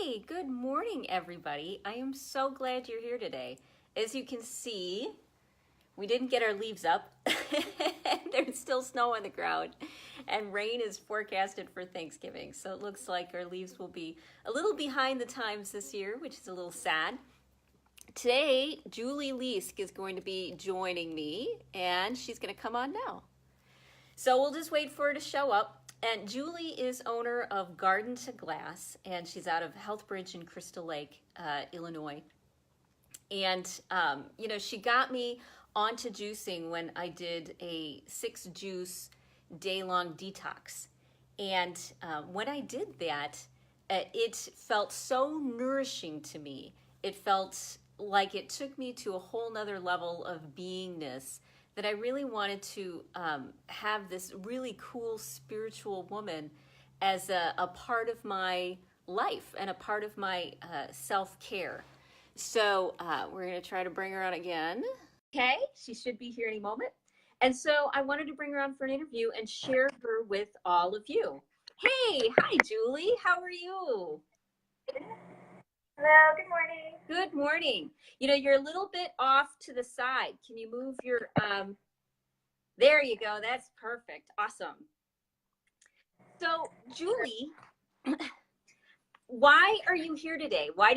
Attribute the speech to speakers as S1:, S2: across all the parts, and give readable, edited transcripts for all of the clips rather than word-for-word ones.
S1: Hey, good morning, everybody. I am so glad you're here today. As you can see, we didn't get our leaves up. There's still snow on the ground, and rain is forecasted for Thanksgiving. So it looks like our leaves will be a little behind the times this year, which is a little sad. Today, Julie Leask is going to be joining me, and she's going to come on now. So we'll just wait for her to show up. And Julie is owner of Garden to Glass, and she's out of Healthbridge in Crystal Lake, Illinois. And, she got me onto juicing when I did a 6 juice day-long detox. And when I did that, it felt so nourishing to me. It felt like it took me to a whole nother level of beingness that I really wanted to have this really cool spiritual woman as a part of my life and a part of my self-care. So we're going to try to bring her on again. Okay, she should be here any moment. And so I wanted to bring her on for an interview and share her with all of you. Hey, hi, Julie. How are you?
S2: Hello, good morning.
S1: Good morning. You're a little bit off to the side. Can you move your there you go. That's perfect. Awesome. So, Julie, why are you here today? Why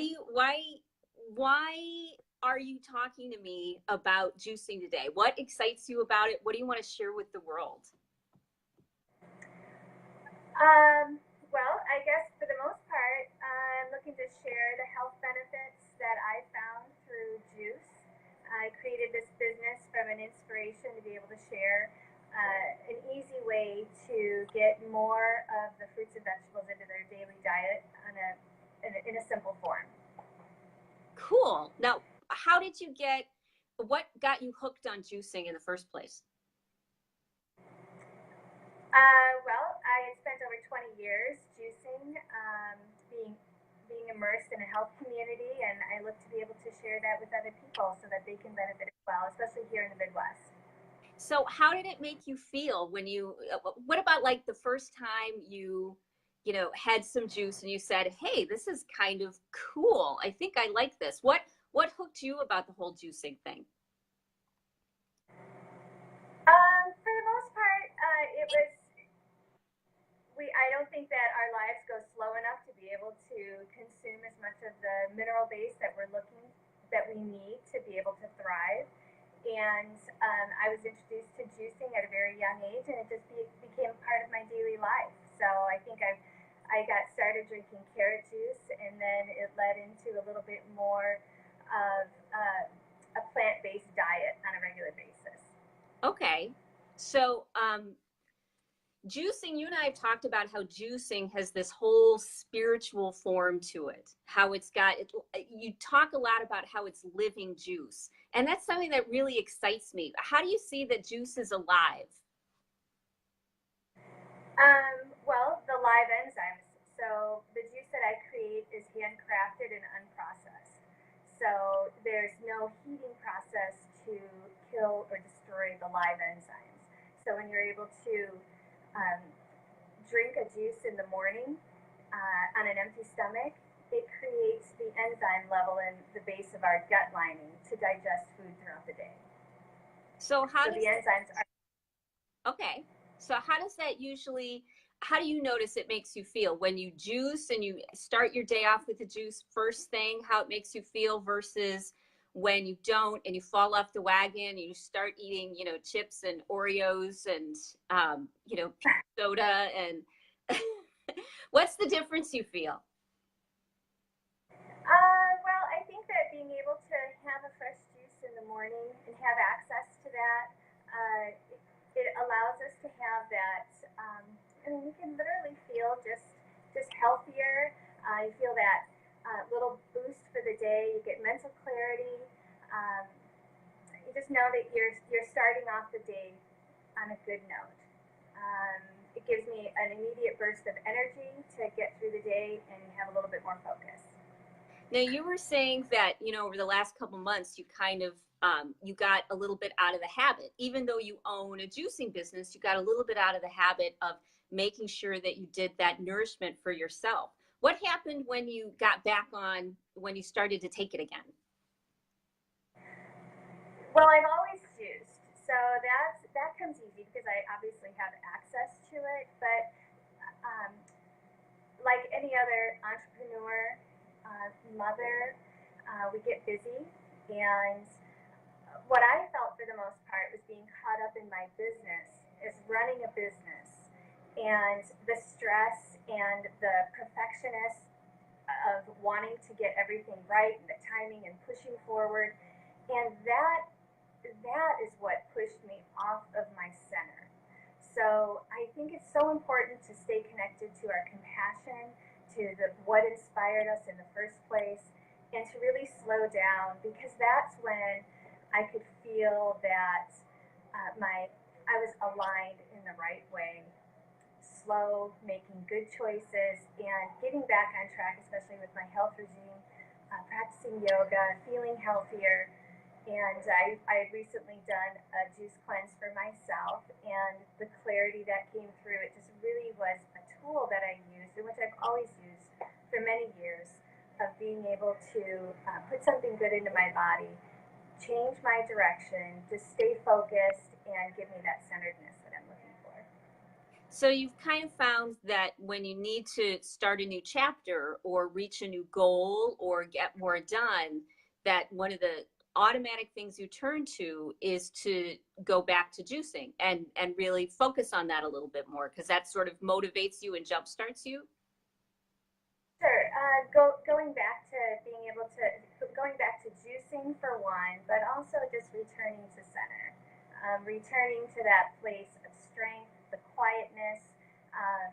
S1: are you talking to me about juicing today? What excites you about it? What do you want to share with the world?
S2: Well, I guess for the most part, I'm looking to share the health benefits that I found through juice. I created this business from an inspiration to be able to share an easy way to get more of the fruits and vegetables into their daily diet in a simple form.
S1: Cool. Now, what got you hooked on juicing in the first place?
S2: Well, I had spent over 20 years juicing, being immersed in a health community, and I look to be able to share that with other people so that they can benefit as well, especially here in the Midwest.
S1: So, how did it make you feel what about like the first time had some juice and you said, "Hey, this is kind of cool. I think I like this." What hooked you about the whole juicing thing?
S2: For the most part, it was I don't think that our lives go slow enough to be able to consume as much of the mineral base that we need to be able to thrive. And I was introduced to juicing at a very young age, and it just became part of my daily life. So I think I got started drinking carrot juice, and then it led into a little bit more of a plant-based diet on a regular basis.
S1: Okay. So, juicing, you and I have talked about how juicing has this whole spiritual form to it. You talk a lot about how it's living juice. And that's something that really excites me. How do you see that juice is alive?
S2: Well, the live enzymes. So the juice that I create is handcrafted and unprocessed. So there's no heating process to kill or destroy the live enzymes. So when you're able to um, drink a juice in the morning on an empty stomach, it creates the enzyme level in the base of our gut lining to digest food throughout the day.
S1: So
S2: the enzymes are
S1: okay. So how do you notice it makes you feel when you juice and you start your day off with the juice first thing, how it makes you feel versus when you don't and you fall off the wagon and you start eating, chips and Oreos and, soda and what's the difference you feel?
S2: Well, I think that being able to have a fresh juice in the morning and have access to that, it allows us to have that. You can literally feel just healthier. You feel that little boost for the day. You get mental clarity. Um, you just know that you're starting off the day on a good note. It gives me an immediate burst of energy to get through the day and have a little bit more focus.
S1: Now you were saying that, over the last couple months, you kind of, you got a little bit out of the habit, even though you own a juicing business, you got a little bit out of the habit of making sure that you did that nourishment for yourself. What happened when you got back on, when you started to take it again?
S2: Well, I've always juiced, so that comes easy because I obviously have access to it. But um, like any other entrepreneur, mother, we get busy, and what I felt for the most part was being caught up in my business, is running a business, and the stress and the perfectionist of wanting to get everything right and the timing and pushing forward, and that is what pushed me off of my center. So I think it's so important to stay connected to our compassion, to what inspired us in the first place, and to really slow down, because that's when I could feel that my I was aligned in the right way, slow, making good choices, and getting back on track, especially with my health regime, practicing yoga, feeling healthier. And I had recently done a juice cleanse for myself, and the clarity that came through, it just really was a tool that I used, and which I've always used for many years, of being able to put something good into my body, change my direction, to stay focused, and give me that centeredness that I'm looking for.
S1: So you've kind of found that when you need to start a new chapter or reach a new goal or get more done, that one of the automatic things you turn to is to go back to juicing and really focus on that a little bit more, because that sort of motivates you and jumpstarts you.
S2: Sure. Going back to being able to, going back to juicing for one, but also just returning to center, returning to that place of strength, the quietness, um,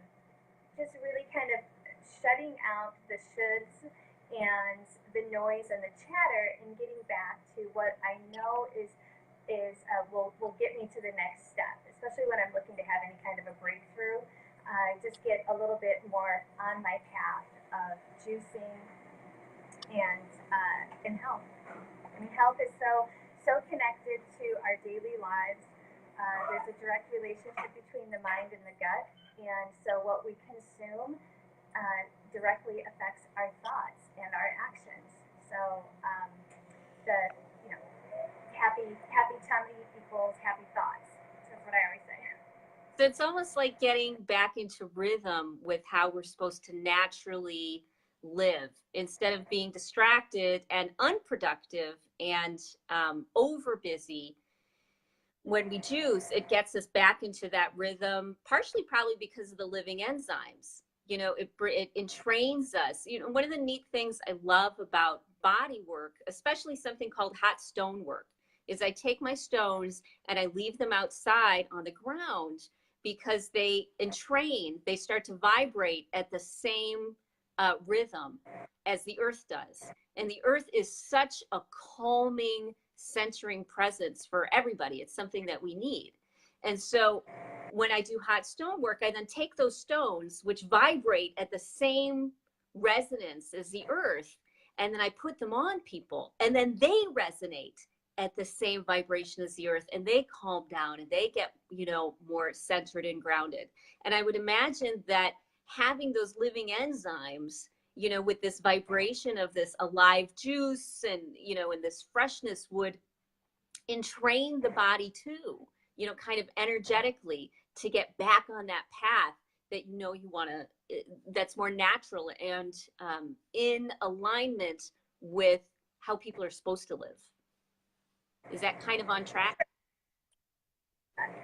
S2: just really kind of shutting out the shoulds and the noise and the chatter, and getting back to what I know will get me to the next step, especially when I'm looking to have any kind of a breakthrough. Just get a little bit more on my path of juicing and health. I mean, health is so connected to our daily lives. There's a direct relationship between the mind and the gut, and so what we consume directly affects our thoughts and our actions. So the you know happy tummy equals happy thoughts. That's what I always say.
S1: So it's almost like getting back into rhythm with how we're supposed to naturally live, instead of being distracted and unproductive and over busy. When we juice, it gets us back into that rhythm, partially probably because of the living enzymes. It entrains us. One of the neat things I love about body work, especially something called hot stone work, is I take my stones and I leave them outside on the ground, because they entrain, they start to vibrate at the same rhythm as the earth does. And the earth is such a calming, centering presence for everybody. It's something that we need. And so when I do hot stone work, I then take those stones, which vibrate at the same resonance as the earth, and then I put them on people, and then they resonate at the same vibration as the earth, and they calm down and they get more centered and grounded. And I would imagine that having those living enzymes, with this vibration of this alive juice and this freshness, would entrain the body too, kind of energetically, to get back on that path that you want to, that's more natural and in alignment with how people are supposed to live. Is that kind of on track?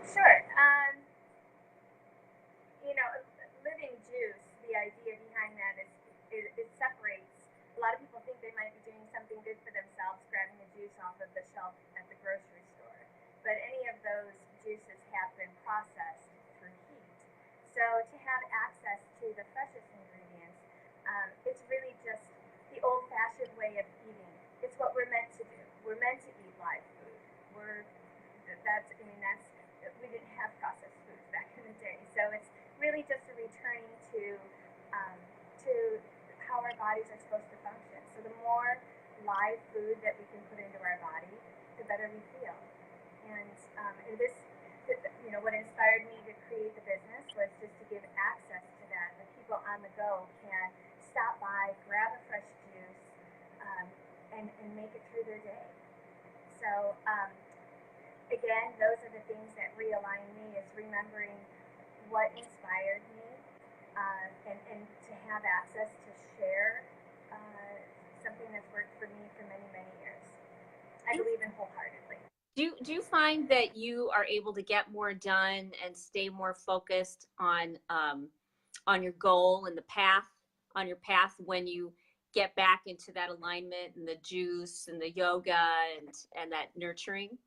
S2: Sure. Living juice, the idea behind that is it separates. A lot of people think they might be doing something good for themselves, grabbing the juice off of the shelf at the grocery store. But any of those juices have been processed through heat. So to have access to the freshest ingredients, it's really just the old-fashioned way of eating. It's what we're meant to do. We're meant to eat live food. We didn't have processed foods back in the day. So it's really just a returning to how our bodies are supposed to function. So the more live food that we can put into our body, the better we feel. And this, what inspired me to create the business was just to give access to that. The people on the go can stop by, grab a fresh juice, and make it through their day. So again, those are the things that realign me, is remembering what inspired me, and to have access to share something that's worked for me for many, many years. I believe in wholeheartedly.
S1: Do you find that you are able to get more done and stay more focused on your goal and the path, on your path, when you get back into that alignment and the juice and the yoga and that nurturing?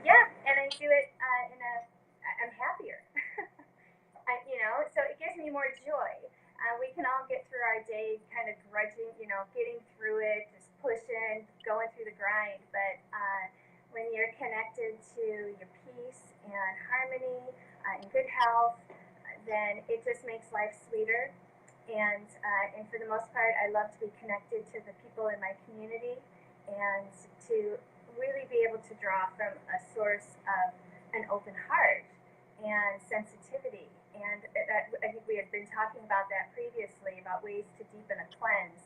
S2: Yeah, and I do it I'm happier. So it gives me more joy. We can all get through our day kind of grudging, getting through it, just pushing, going through the grind. But when you're connected to your peace and harmony and good health, then it just makes life sweeter. And for the most part, I love to be connected to the people in my community and to really be able to draw from a source of an open heart and sensitivity. And I think we had been talking about that previously, about ways to deepen a cleanse.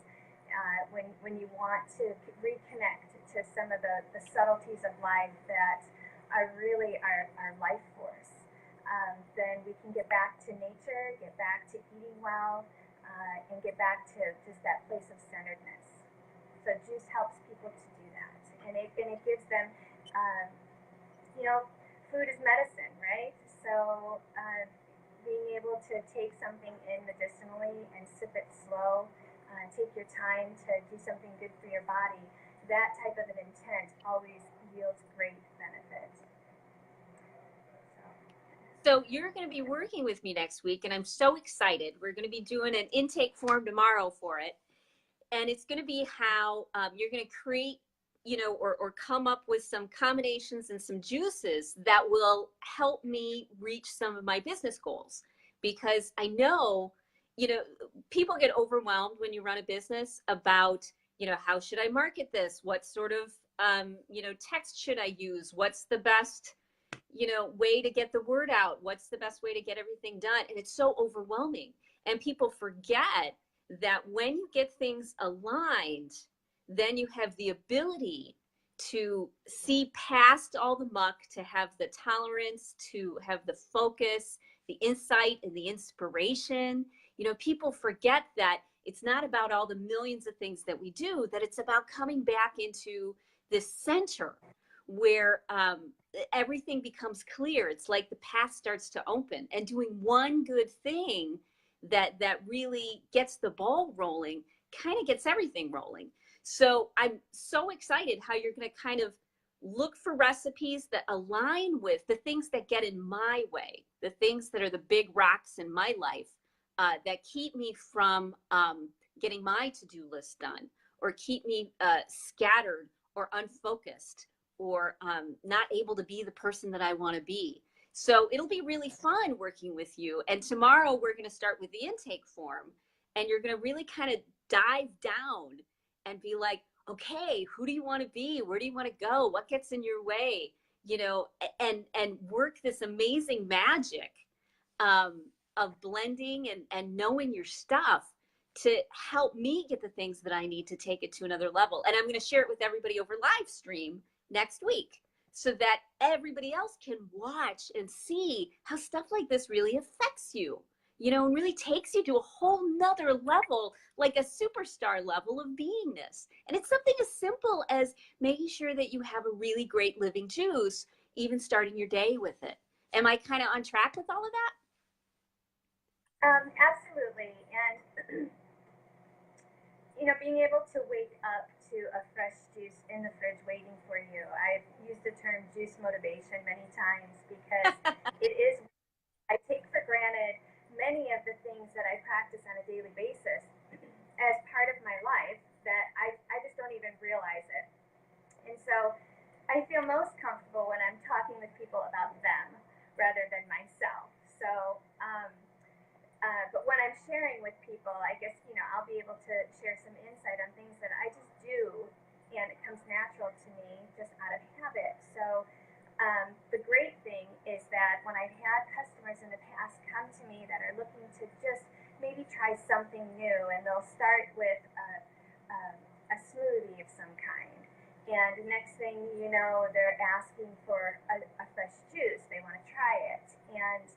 S2: When you want to reconnect to some of the subtleties of life that are really our life force, then we can get back to nature, get back to eating well, and get back to just that place of centeredness. So juice helps people to do that, and it gives them, food is medicine, right? So being able to take something in medicinally and sip it slow, take your time to do something good for your body, that type of an intent always yields great benefit.
S1: So you're going to be working with me next week, and I'm so excited. We're going to be doing an intake form tomorrow for it, and it's going to be how you're going to create, or come up with some combinations and some juices that will help me reach some of my business goals. Because I know, people get overwhelmed when you run a business about, how should I market this? What sort of, text should I use? What's the best, way to get the word out? What's the best way to get everything done? And it's so overwhelming. And people forget that when you get things aligned, then you have the ability to see past all the muck, to have the tolerance, to have the focus, the insight, and the inspiration. People forget that it's not about all the millions of things that we do, that it's about coming back into this center where everything becomes clear. It's like the path starts to open, and doing one good thing that really gets the ball rolling kind of gets everything rolling. So I'm so excited how you're going to kind of look for recipes that align with the things that get in my way, the things that are the big rocks in my life, that keep me from getting my to-do list done, or keep me scattered or unfocused, or not able to be the person that I want to be. So it'll be really fun working with you. And tomorrow we're going to start with the intake form, and you're going to really kind of dive down and be like, okay, who do you want to be? Where do you want to go? What gets in your way? And work this amazing magic of blending and knowing your stuff to help me get the things that I need to take it to another level. And I'm going to share it with everybody over live stream next week, so that everybody else can watch and see how stuff like this really affects you, and really takes you to a whole nother level, like a superstar level of beingness. And it's something as simple as making sure that you have a really great living juice, even starting your day with it. Am I kind of on track with all of that?
S2: Absolutely. And being able to wake up to a fresh juice in the fridge waiting for you. I've used the term juice motivation many times, because it is, I take for granted many of the things that I practice on a daily basis as part of my life that I just don't even realize it. And so I feel most comfortable when I'm talking with people about them rather than myself. So, but when I'm sharing with people, I guess, I'll be able to share some insight on things that I just do, and it comes natural to me just out of habit. So the great thing is that when I've had customers in the past come to me that are looking to just maybe try something new, and they'll start with a smoothie of some kind. And the next thing you know, they're asking for a fresh juice. They want to try it. And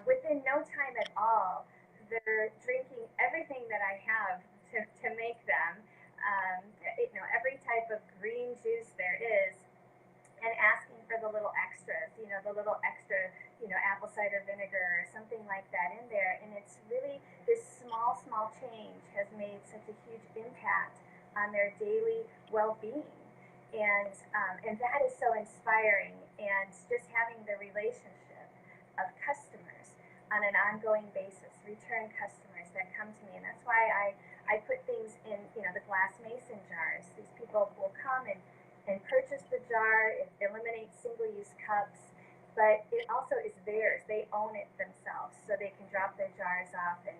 S2: within no time at all, they're drinking everything that I have to make them. Every type of green juice there is, and asking for the little extras, the little extra, apple cider vinegar or something like that in there. And it's really this small change has made such a huge impact on their daily well-being. And that is so inspiring. And just having the relationship of customers on an ongoing basis, return customers that come to me. And that's why I put things in, the glass mason jars. These people will come and purchase the jar. It eliminates single-use cups, but it also is theirs. They own it themselves, so they can drop their jars off. And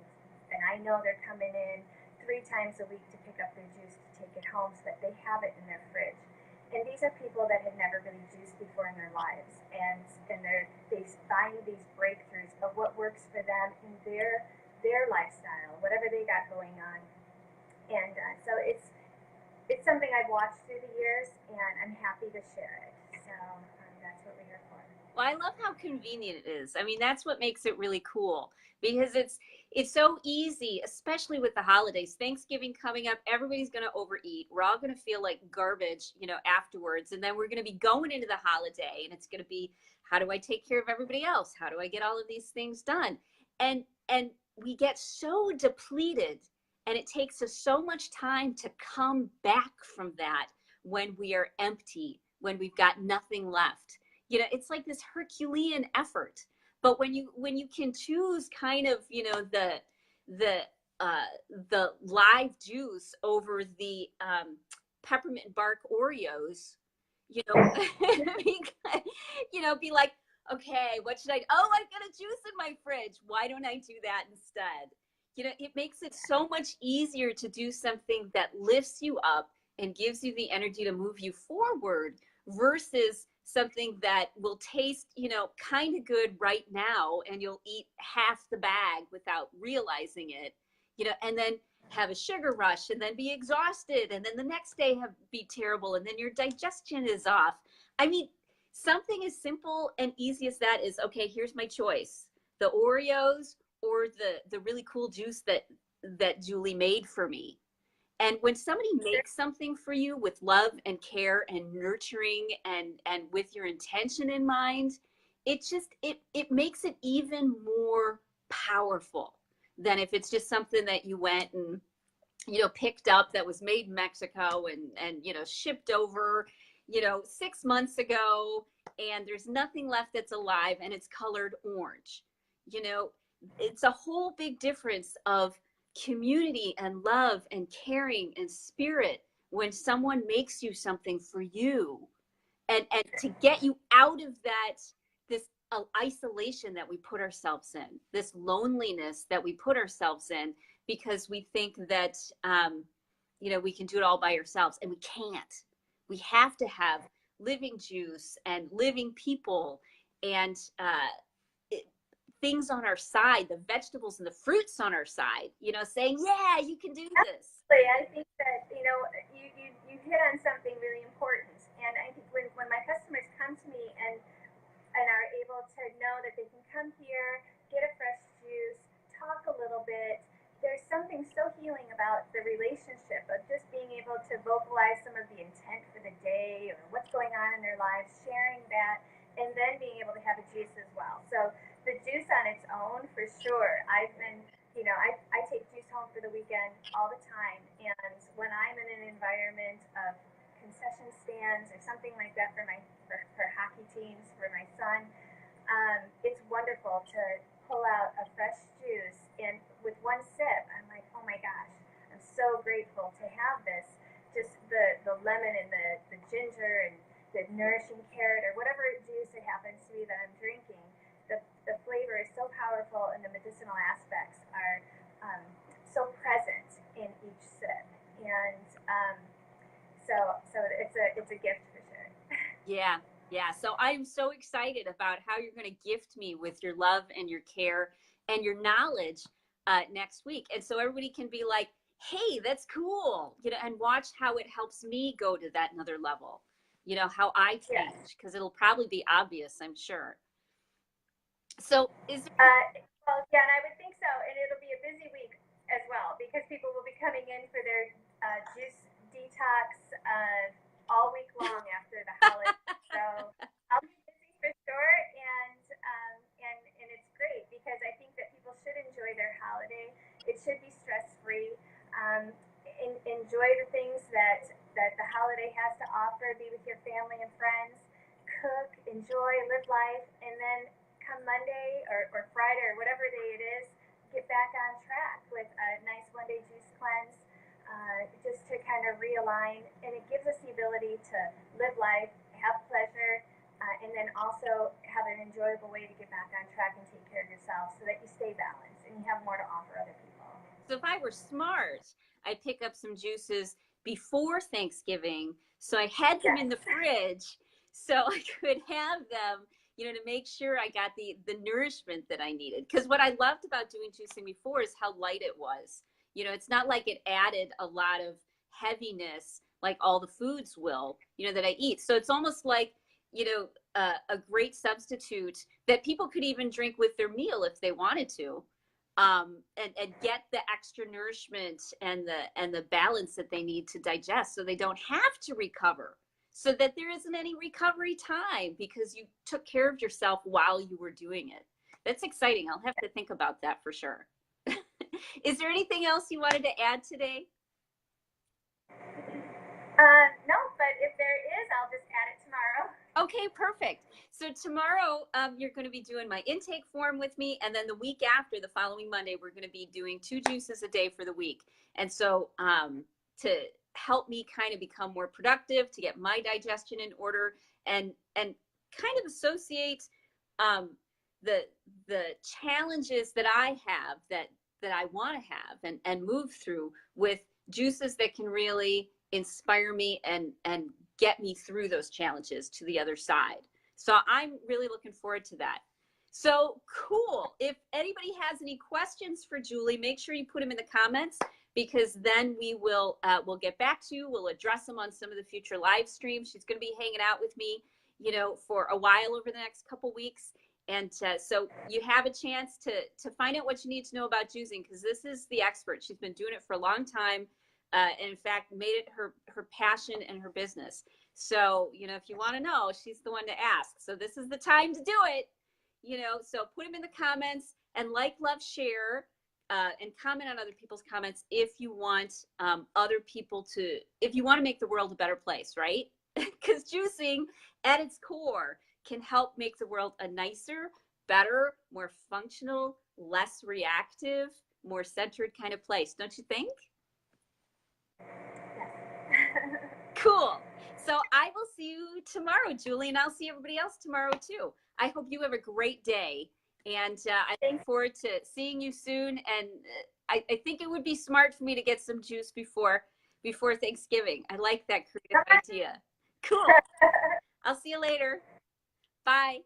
S2: I know they're coming in 3 times a week to pick up their juice to take it home so that they have it in their fridge. And these are people that had never really juiced before in their lives, and they're finding these breakthroughs of what works for them in their lifestyle, whatever they got going on. And so it's something I've watched through the years, and I'm happy to share it. So that's what we're here for.
S1: Well, I love how convenient it is. I mean, that's what makes it really cool, because it's so easy, especially with the holidays. Thanksgiving coming up, everybody's going to overeat. We're all going to feel like garbage, afterwards. And then we're going to be going into the holiday, and it's going to be, how do I take care of everybody else? How do I get all of these things done? And we get so depleted, and it takes us so much time to come back from that when we are empty, when we've got nothing left. It's like this Herculean effort. But when you can choose kind of, the live juice over the peppermint bark Oreos, be like, okay, what should I do? Oh, I've got a juice in my fridge. Why don't I do that instead? It makes it so much easier to do something that lifts you up and gives you the energy to move you forward versus something that will taste, kind of good right now, and you'll eat half the bag without realizing it, and then have a sugar rush and then be exhausted, and then the next day be terrible, and then your digestion is off. I mean, something as simple and easy as that is, okay, here's my choice: the Oreos or the really cool juice that Julie made for me. And when somebody makes something for you with love and care and nurturing and with your intention in mind, it makes it even more powerful than if it's just something that you went and, picked up that was made in Mexico and shipped over, 6 months ago, and there's nothing left that's alive and it's colored orange. It's a whole big difference of community and love and caring and spirit when someone makes you something for you, and to get you out of this isolation that we put ourselves in, this loneliness that we put ourselves in, because we think that we can do it all by ourselves, and we can't. We have to have living juice and living people and things on our side, the vegetables and the fruits on our side, saying, yeah, you can do this.
S2: Absolutely. I think that, you hit on something really important. And I think when my customers come to me and are able to know that they can come here, get a fresh juice, talk a little bit, there's something so healing about the relationship of just being able to vocalize some of the intent for the day or what's going on in their lives, sharing that, and then being able to have a juice as well. So the juice on its own, for sure. I've been, I take juice home for the weekend all the time. And when I'm in an environment of concession stands or something like that for hockey teams, for my son, it's wonderful to pull out a fresh juice. And with one sip, I'm like, oh my gosh, I'm so grateful to have this. Just the lemon and the ginger and the nourishing carrot or whatever juice it happens to be that I'm drinking. The flavor is so powerful, and the medicinal aspects are so present in each sip, and so it's a gift for sure.
S1: Yeah. So I'm so excited about how you're going to gift me with your love and your care and your knowledge next week. And so everybody can be like, hey, that's cool, and watch how it helps me go to that another level, how I change, because it'll probably be obvious, I'm sure. So is there...
S2: Well, yeah, and I would think so, and it'll be a busy week as well because people will be coming in for their juice detox all week long after the holiday. So I'll be busy for sure, and it's great because I think that people should enjoy their holiday. It should be stress free. Enjoy the things that the holiday has to offer. Be with your family and friends. Cook, enjoy, live life, and then come Monday or Friday or whatever day it is, get back on track with a nice one-day juice cleanse, just to kind of realign. And it gives us the ability to live life, have pleasure, and then also have an enjoyable way to get back on track and take care of yourself so that you stay balanced and you have more to offer other people.
S1: So if I were smart, I'd pick up some juices before Thanksgiving, so I had them in the fridge so I could have them, to make sure I got the nourishment that I needed. Because what I loved about doing juicing before is how light it was. It's not like it added a lot of heaviness like all the foods will, that I eat. So it's almost like, a great substitute that people could even drink with their meal if they wanted to, and get the extra nourishment and the balance that they need to digest, so they don't have to recover, so that there isn't any recovery time because you took care of yourself while you were doing it. That's exciting. I'll have to think about that for sure. Is there anything else you wanted to add today?
S2: No, but if there is, I'll just add it tomorrow.
S1: Okay, perfect. So tomorrow, you're going to be doing my intake form with me, and then the week after, the following Monday, we're going to be doing 2 juices a day for the week. And so to help me kind of become more productive, to get my digestion in order, and kind of associate the challenges that I have that I want to have and move through with juices that can really inspire me and get me through those challenges to the other side. So I'm really looking forward to that. So cool. If anybody has any questions for Julie, make sure you put them in the comments, because then we will we'll get back to you. We'll address them on some of the future live streams. She's going to be hanging out with me, for a while over the next couple weeks. And so you have a chance to find out what you need to know about juicing, because this is the expert. She's been doing it for a long time. And in fact, made it her passion and her business. So, if you want to know, she's the one to ask. So this is the time to do it, so put them in the comments, and like, love, share, and comment on other people's comments if you want other people if you want to make the world a better place, right? Because juicing at its core can help make the world a nicer, better, more functional, less reactive, more centered kind of place. Don't you think? Cool. So I will see you tomorrow, Julie, and I'll see everybody else tomorrow too. I hope you have a great day, and I look forward to seeing you soon. And I think it would be smart for me to get some juice before Thanksgiving. I like that creative idea. Cool. I'll see you later. Bye.